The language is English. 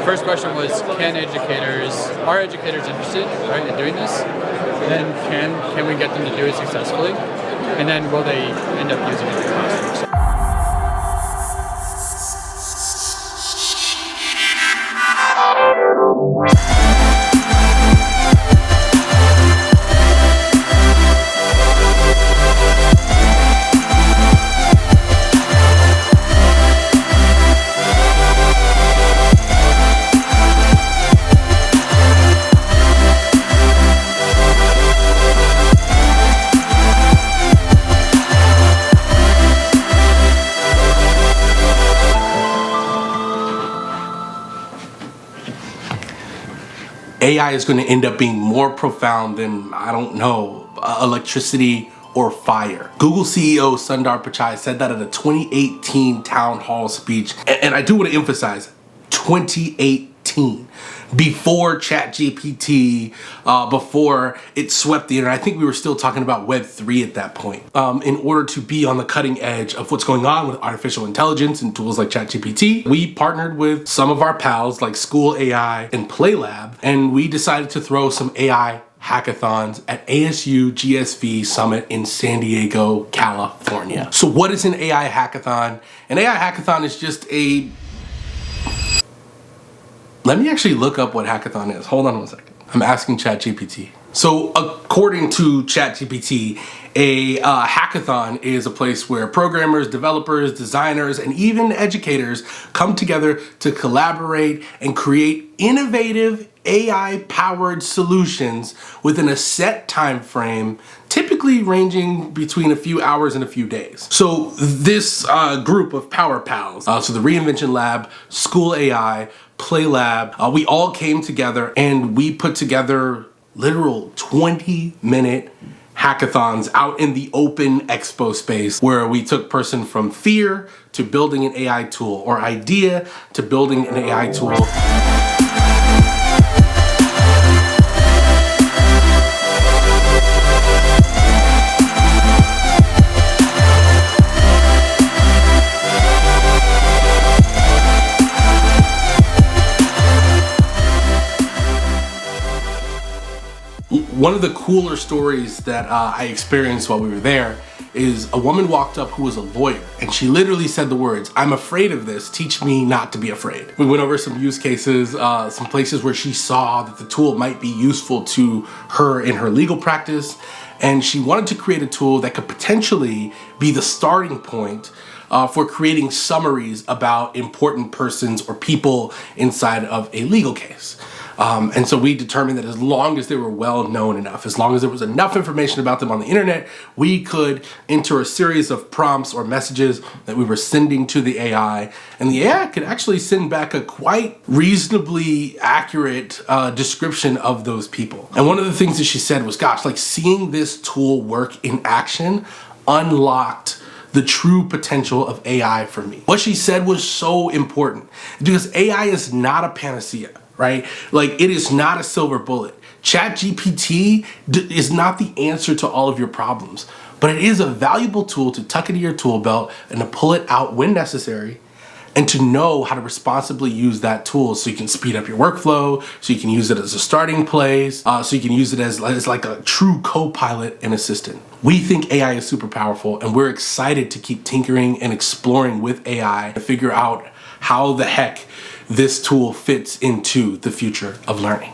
first question was, are educators interested, right, in doing this? Then can we get them to do it successfully? And then will they end up using it in the classrooms? AI is going to end up being more profound than, I don't know, electricity or fire. Google CEO Sundar Pichai said that at a 2018 town hall speech, and I do want to emphasize 2018, before ChatGPT, before it swept the internet. I think we were still talking about Web 3 at that point. In order to be on the cutting edge of what's going on with artificial intelligence and tools like ChatGPT, we partnered with some of our pals like School AI and PlayLab, and we decided to throw some AI hackathons at ASU+GSV Summit in San Diego, California. So what is an AI hackathon? An AI hackathon is just a... Let me actually look up what hackathon is. Hold on one second. I'm asking ChatGPT. So according to ChatGPT, a hackathon is a place where programmers, developers, designers, and even educators come together to collaborate and create innovative AI-powered solutions within a set time frame, typically ranging between a few hours and a few days. So this group of Power Pals, so the Reinvention Lab, School AI, PlayLab, we all came together and we put together literal 20-minute hackathons out in the open expo space, where we took person from fear to building an AI tool, or idea to building an AI tool. One of the cooler stories that I experienced while we were there is a woman walked up who was a lawyer, and she literally said the words, "I'm afraid of this, teach me not to be afraid." We went over some use cases, some places where she saw that the tool might be useful to her in her legal practice, and she wanted to create a tool that could potentially be the starting point for creating summaries about important persons or people inside of a legal case. And so we determined that as long as they were well known enough, as long as there was enough information about them on the internet, we could enter a series of prompts or messages that we were sending to the AI, and the AI could actually send back a quite reasonably accurate description of those people. And one of the things that she said was, gosh, like seeing this tool work in action unlocked the true potential of AI for me. What she said was so important, because AI is not a panacea, right? Like, it is not a silver bullet. ChatGPT is not the answer to all of your problems, but it is a valuable tool to tuck into your tool belt and to pull it out when necessary, and to know how to responsibly use that tool so you can speed up your workflow, so you can use it as a starting place, so you can use it as like a true co-pilot and assistant. We think AI is super powerful, and we're excited to keep tinkering and exploring with AI to figure out how the heck this tool fits into the future of learning.